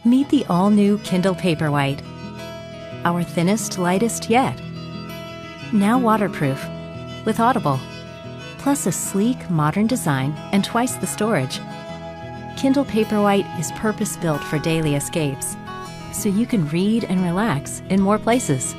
Meet the all-new Kindle Paperwhite, our thinnest, lightest yet. Now waterproof, with Audible, plus a sleek, modern design and twice the storage. Kindle Paperwhite is purpose-built for daily escapes, so you can read and relax in more places.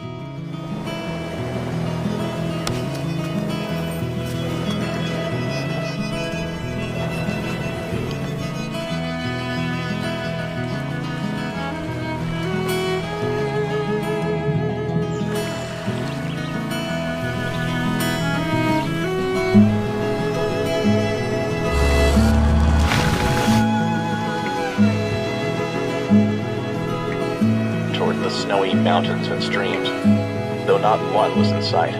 Toward the snowy mountains and streams, though not one was in sight.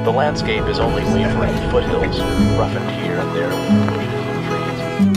The landscape is only wavering foothills, roughened here and there with bushes and trees.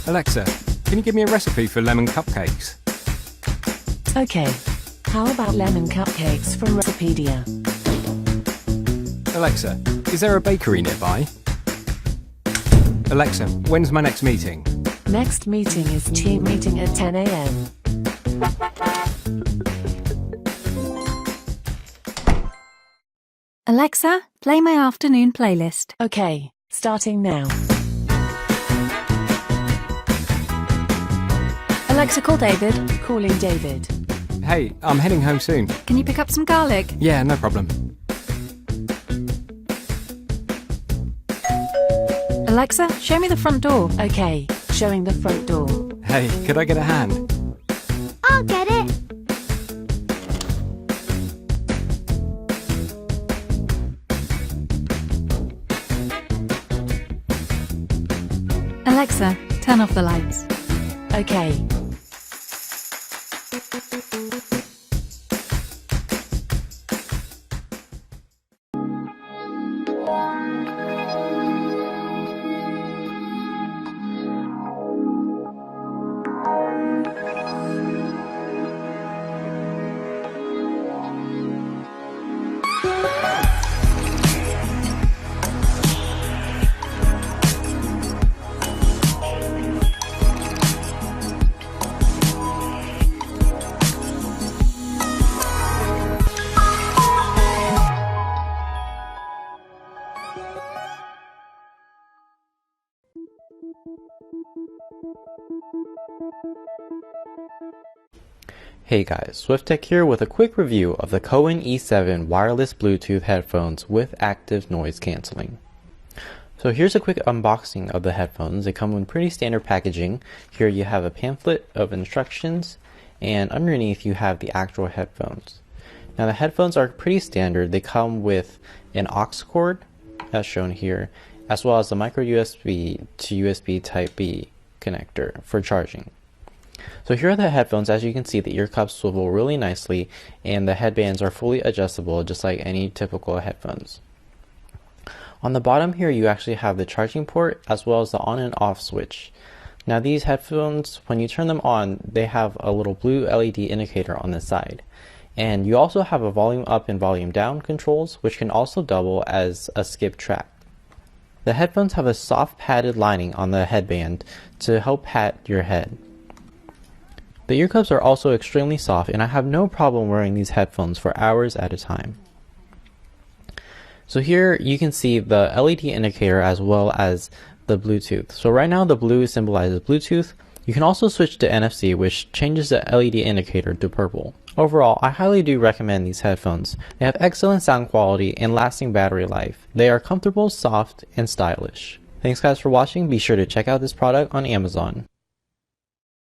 Alexa, can you give me a recipe for lemon cupcakes? Okay. How about lemon cupcakes from Recipedia? Alexa, is there a bakery nearby? Alexa, when's my next meeting? Next meeting is team meeting at 10 a.m. Alexa, play my afternoon playlist. Okay, starting now. Alexa, call David. Calling David. Hey, I'm heading home soon. Can you pick up some garlic? Yeah, no problem. Alexa, show me the front door. Okay, showing the front door. Hey, could I get a hand? I'll get it. Alexa, turn off the lights. Okay. Hey guys, SwiftTech here with a quick review of the COWIN E7 wireless Bluetooth headphones with active noise cancelling. So here's a quick unboxing of the headphones. They come in pretty standard packaging. Here you have a pamphlet of instructions, and underneath you have the actual headphones. Now the headphones are pretty standard. They come with an aux cord, as shown here, as well as a micro USB to USB Type B connector for charging. So here are the headphones. As you can see, the ear cups swivel really nicely and the headbands are fully adjustable just like any typical headphones. On the bottom here you actually have the charging port as well as the on and off switch. Now these headphones, when you turn them on, they have a little blue LED indicator on the side. And you also have a volume up and volume down controls, which can also double as a skip track. The headphones have a soft padded lining on the headband to help pat your head. The ear cups are also extremely soft, and I have no problem wearing these headphones for hours at a time. So here you can see the LED indicator as well as the Bluetooth. So right now the blue symbolizes Bluetooth. You can also switch to NFC, which changes the LED indicator to purple. Overall, I highly do recommend these headphones. They have excellent sound quality and lasting battery life. They are comfortable, soft, and stylish. Thanks guys for watching. Be sure to check out this product on Amazon.